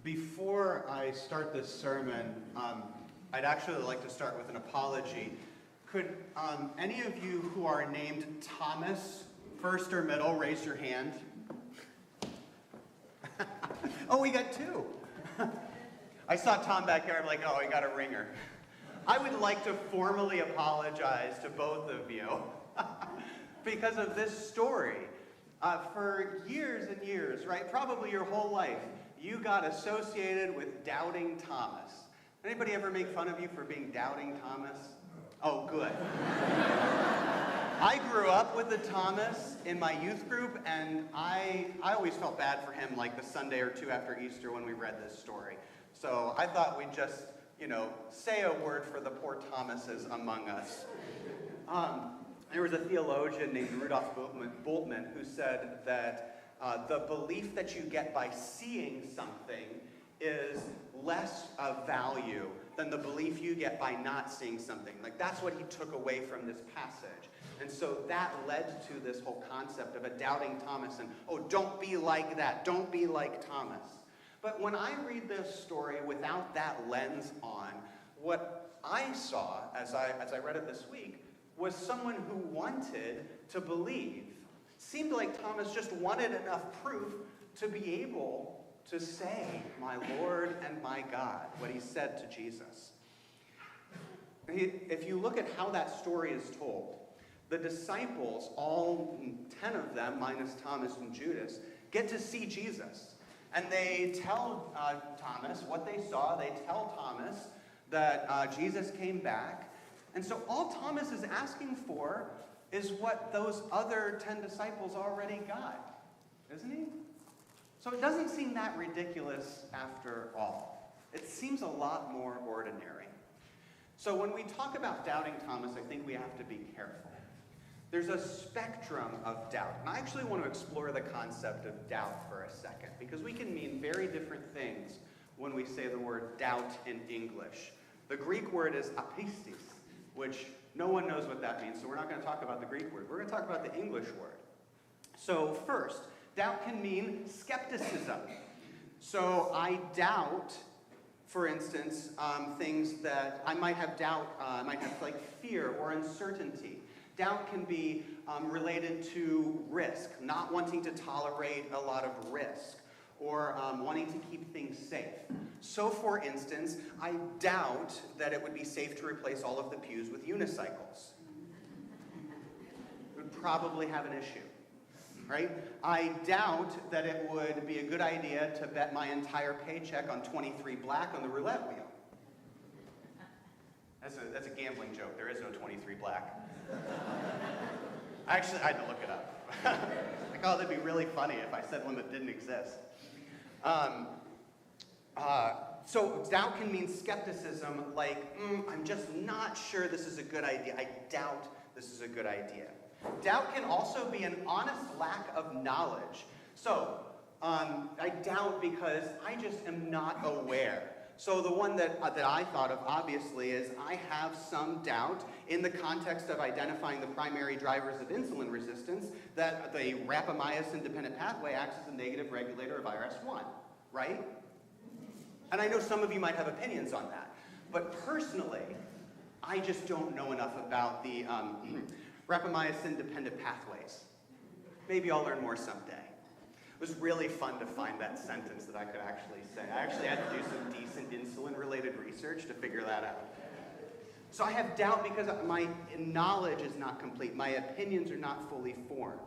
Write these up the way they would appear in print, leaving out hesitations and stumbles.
Before I start this sermon, I'd actually like to start with an apology. Could any of you who are named Thomas, first or middle, raise your hand? Oh, we got two. I saw Tom back here. I'm like, oh, I got a ringer. I would like to formally apologize to both of you because of this story. For years and years, right, probably your whole life, you got associated with Doubting Thomas. Anybody ever make fun of you for being Doubting Thomas? Oh, good. I grew up with the Thomas in my youth group, and I always felt bad for him like the Sunday or two after Easter when we read this story. So I thought we'd just, say a word for the poor Thomases among us. There was a theologian named Rudolf Bultmann who said that the belief that you get by seeing something is less of value than the belief you get by not seeing something. Like, that's what he took away from this passage. And so that led to this whole concept of a doubting Thomas and, oh, don't be like that. Don't be like Thomas. But when I read this story without that lens on, what I saw as I read it this week was someone who wanted to believe. Seemed like Thomas just wanted enough proof to be able to say, my Lord and my God, what he said to Jesus. If you look at how that story is told, the disciples, all 10 of them, minus Thomas and Judas, get to see Jesus. And they tell Thomas what they saw. They tell Thomas that Jesus came back. And so all Thomas is asking for is what those other 10 disciples already got, isn't he? So it doesn't seem that ridiculous after all. It seems a lot more ordinary. So when we talk about doubting Thomas, I think we have to be careful. There's a spectrum of doubt. And I actually want to explore the concept of doubt for a second, because we can mean very different things when we say the word doubt in English. The Greek word is apistis, which no one knows what that means, so we're not going to talk about the Greek word. We're going to talk about the English word. So first, doubt can mean skepticism. So I doubt, for instance, things that I might have doubt, I might have like fear or uncertainty. Doubt can be related to risk, not wanting to tolerate a lot of risk, or wanting to keep things safe. So, for instance, I doubt that it would be safe to replace all of the pews with unicycles. It would probably have an issue, right? I doubt that it would be a good idea to bet my entire paycheck on 23 black on the roulette wheel. That's a gambling joke. There is no 23 black. Actually, I had to look it up. Like, oh, that'd be really funny if I said one that didn't exist. So doubt can mean skepticism, like, I'm just not sure this is a good idea. I doubt this is a good idea. Doubt can also be an honest lack of knowledge. So, I doubt because I just am not aware. So the one that I thought of, obviously, is I have some doubt in the context of identifying the primary drivers of insulin resistance that the rapamycin-dependent pathway acts as a negative regulator of IRS1, right? And I know some of you might have opinions on that. But personally, I just don't know enough about the rapamycin-dependent pathways. Maybe I'll learn more someday. It was really fun to find that sentence that I could actually say. I actually had to do some decent insulin-related research to figure that out. So I have doubt because my knowledge is not complete. My opinions are not fully formed.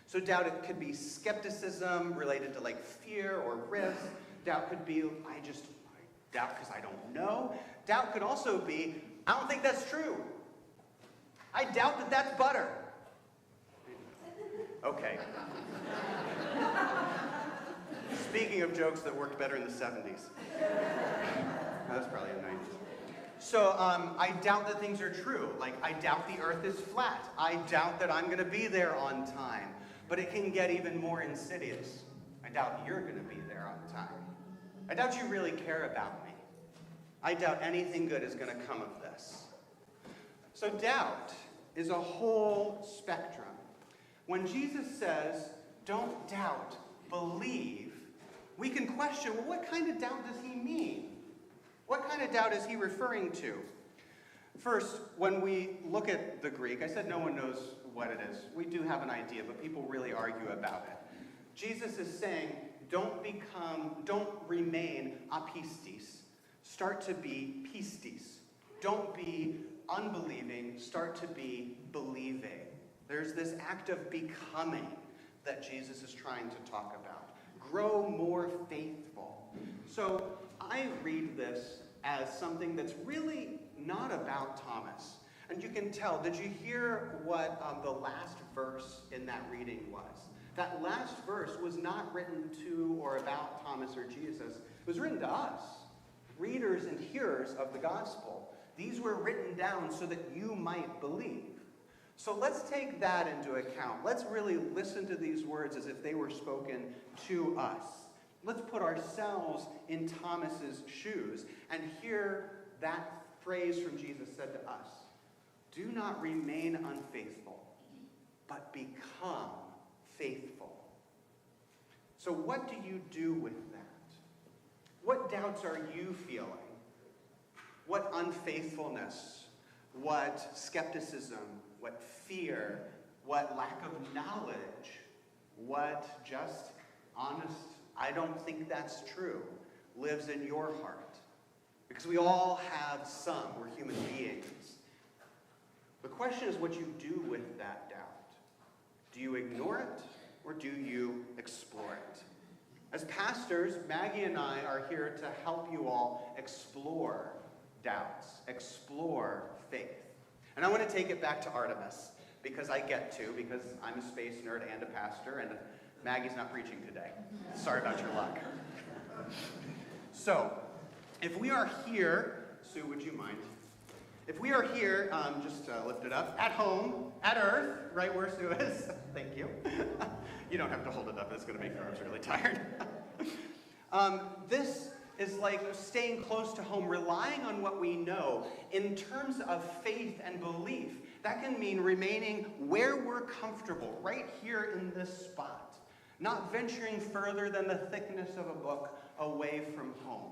So doubt, it could be skepticism related to like fear or risk. Doubt could be, I doubt because I don't know. Doubt could also be, I don't think that's true. I doubt that that's butter. Okay. Speaking of jokes that worked better in the 70s. That was probably the 90s. So I doubt that things are true. Like, I doubt the earth is flat. I doubt that I'm going to be there on time. But it can get even more insidious. I doubt you're going to be there on time. I doubt you really care about me. I doubt anything good is going to come of this. So doubt is a whole spectrum. When Jesus says, don't doubt, believe, we can question, well, what kind of doubt does he mean? What kind of doubt is he referring to? First, when we look at the Greek, I said no one knows what it is. We do have an idea, but people really argue about it. Jesus is saying, don't remain apistis. Start to be pistis. Don't be unbelieving, start to be believing. There's this act of becoming that Jesus is trying to talk about. Grow more faithful. So I read this as something that's really not about Thomas. And you can tell, did you hear what the last verse in that reading was? That last verse was not written to or about Thomas or Jesus. It was written to us, readers and hearers of the gospel. These were written down so that you might believe. So let's take that into account. Let's really listen to these words as if they were spoken to us. Let's put ourselves in Thomas's shoes and hear that phrase from Jesus said to us. Do not remain unfaithful, but become faithful. So what do you do with that? What doubts are you feeling? What unfaithfulness? What skepticism? What fear? What lack of knowledge? What just honest, I don't think that's true, lives in your heart? Because we all have some. We're human beings. The question is what you do with that doubt. Do you ignore it, or do you explore it? As pastors, Maggie and I are here to help you all explore doubts, explore faith. And I want to take it back to Artemis, because I'm a space nerd and a pastor, and Maggie's not preaching today. Sorry about your luck. So, if we are here, Sue, would you mind? If we are here, just lift it up, at home, at Earth, right where Sue is. Thank you. You don't have to hold it up. It's going to make your arms really tired. This is like staying close to home, relying on what we know in terms of faith and belief. That can mean remaining where we're comfortable, right here in this spot, not venturing further than the thickness of a book away from home.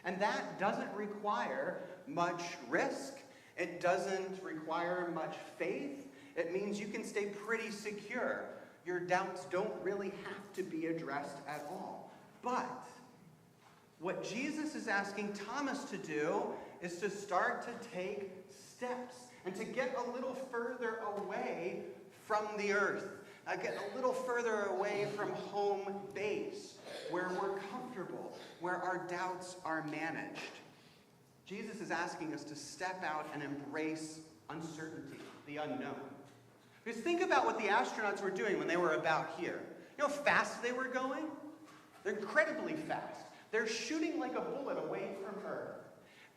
And that doesn't require much risk. It doesn't require much faith. It means you can stay pretty secure. Your doubts don't really have to be addressed at all. But what Jesus is asking Thomas to do is to start to take steps and to get a little further away from the earth, get a little further away from home base, where we're comfortable, where our doubts are managed. Jesus is asking us to step out and embrace uncertainty, the unknown. Because think about what the astronauts were doing when they were about here. You know how fast they were going? They're incredibly fast. They're shooting like a bullet away from Earth.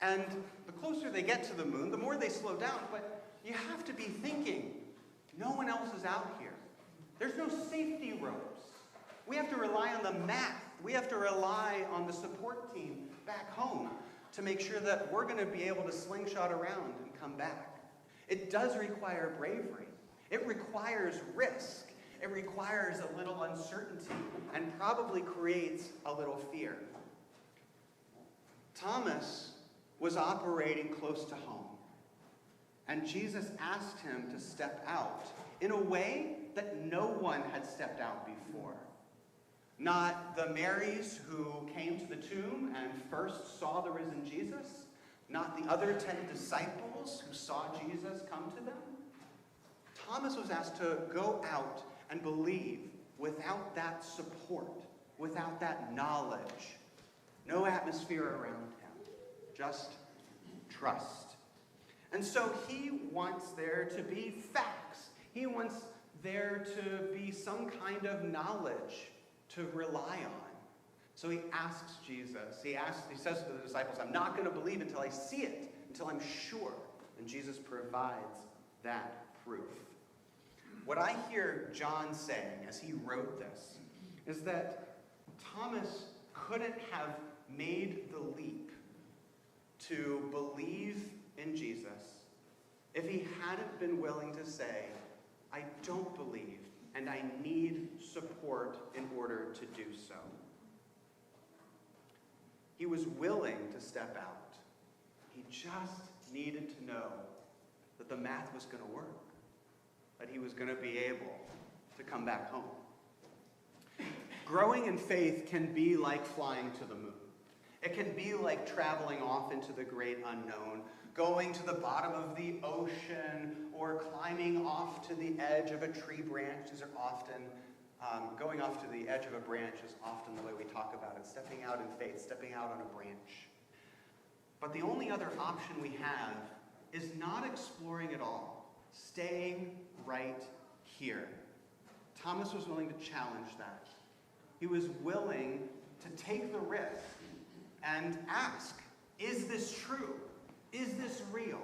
And the closer they get to the moon, the more they slow down. But you have to be thinking, no one else is out here. There's no safety ropes. We have to rely on the math. We have to rely on the support team back home to make sure that we're going to be able to slingshot around and come back. It does require bravery. It requires risk. It requires a little uncertainty and probably creates a little fear. Thomas was operating close to home, and Jesus asked him to step out in a way that no one had stepped out before. Not the Marys who came to the tomb and first saw the risen Jesus, not the other 10 disciples who saw Jesus come to them. Thomas was asked to go out and believe without that support, without that knowledge. No atmosphere around him, just trust. And so he wants there to be facts. He wants there to be some kind of knowledge to rely on. So he asks Jesus, he says to the disciples, I'm not going to believe until I see it, until I'm sure. And Jesus provides that proof. What I hear John saying as he wrote this is that Thomas couldn't have made the leap to believe in Jesus if he hadn't been willing to say, I don't believe, and I need support in order to do so. He was willing to step out. He just needed to know that the math was going to work, that he was going to be able to come back home. Growing in faith can be like flying to the moon. It can be like traveling off into the great unknown, going to the bottom of the ocean, or climbing off to the edge of a tree branch. These are often, going off to the edge of a branch is often the way we talk about it, stepping out in faith, stepping out on a branch. But the only other option we have is not exploring at all, staying right here. Thomas was willing to challenge that. He was willing to take the risk and ask, is this true? Is this real?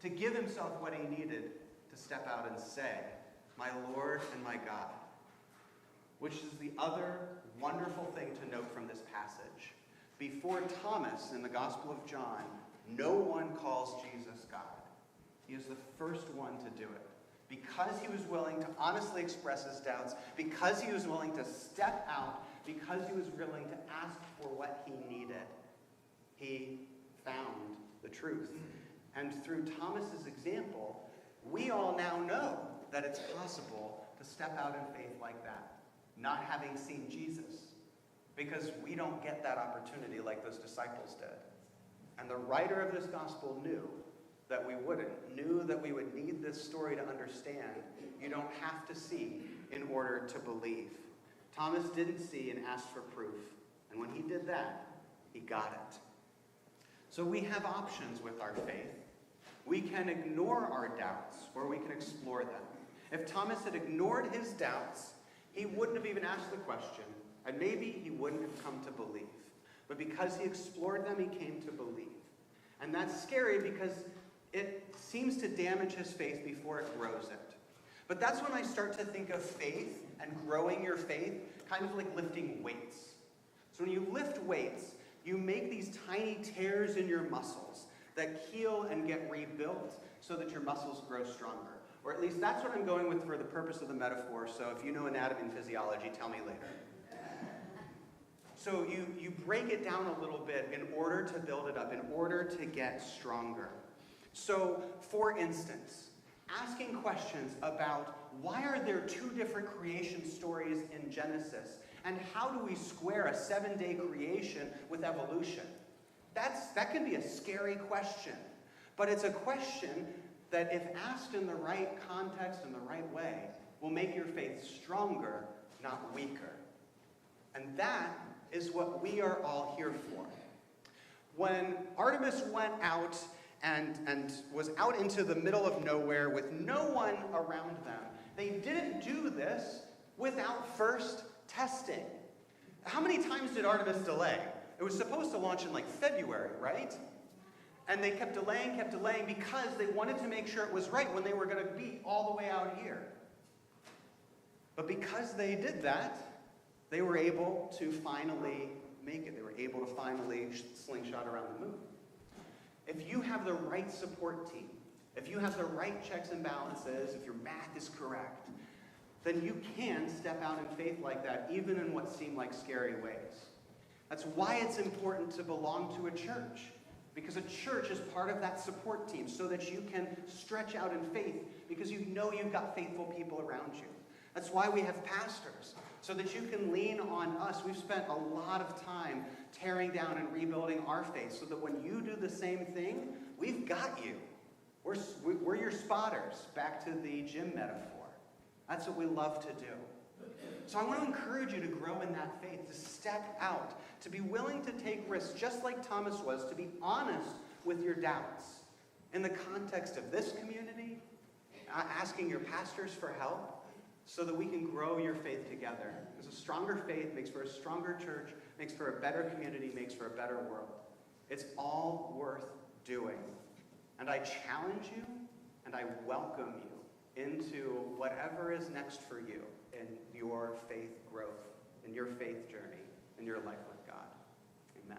To give himself what he needed to step out and say, my Lord and my God. Which is the other wonderful thing to note from this passage. Before Thomas in the Gospel of John, no one calls Jesus God. He is the first one to do it. Because he was willing to honestly express his doubts, because he was willing to step out, because he was willing to ask for what he needed, he found the truth. And through Thomas's example, we all now know that it's possible to step out in faith like that, not having seen Jesus, because we don't get that opportunity like those disciples did. And the writer of this gospel knew that we wouldn't, knew that we would need this story to understand. You don't have to see in order to believe. Thomas didn't see and asked for proof. And when he did that, he got it. So we have options with our faith. We can ignore our doubts, or we can explore them. If Thomas had ignored his doubts, he wouldn't have even asked the question, and maybe he wouldn't have come to believe. But because he explored them, he came to believe. And that's scary because it seems to damage his faith before it grows it. But that's when I start to think of faith and growing your faith kind of like lifting weights. So when you lift weights, you make these tiny tears in your muscles that heal and get rebuilt so that your muscles grow stronger. Or at least that's what I'm going with for the purpose of the metaphor. So if you know anatomy and physiology, tell me later. So you break it down a little bit in order to build it up, in order to get stronger. So, for instance, asking questions about why are there two different creation stories in Genesis, and how do we square a 7-day creation with evolution? That can be a scary question, but it's a question that if asked in the right context and the right way, will make your faith stronger, not weaker. And that is what we are all here for. When Artemis went out and was out into the middle of nowhere with no one around them, they didn't do this without first testing. How many times did Artemis delay? It was supposed to launch in like February, right? And they kept delaying because they wanted to make sure it was right when they were going to be all the way out here. But because they did that, they were able to finally make it. They were able to finally slingshot around the moon. If you have the right support team, if you have the right checks and balances, if your math is correct, then you can step out in faith like that, even in what seem like scary ways. That's why it's important to belong to a church, because a church is part of that support team so that you can stretch out in faith, because you know you've got faithful people around you. That's why we have pastors, so that you can lean on us. We've spent a lot of time tearing down and rebuilding our faith so that when you do the same thing, we've got you. We're your spotters, back to the gym metaphor. That's what we love to do. So I want to encourage you to grow in that faith, to step out, to be willing to take risks, just like Thomas was, to be honest with your doubts. In the context of this community, asking your pastors for help, so that we can grow your faith together. Because a stronger faith makes for a stronger church, makes for a better community, makes for a better world. It's all worth doing. And I challenge you, and I welcome you into whatever is next for you in your faith growth, in your faith journey, in your life with God. Amen.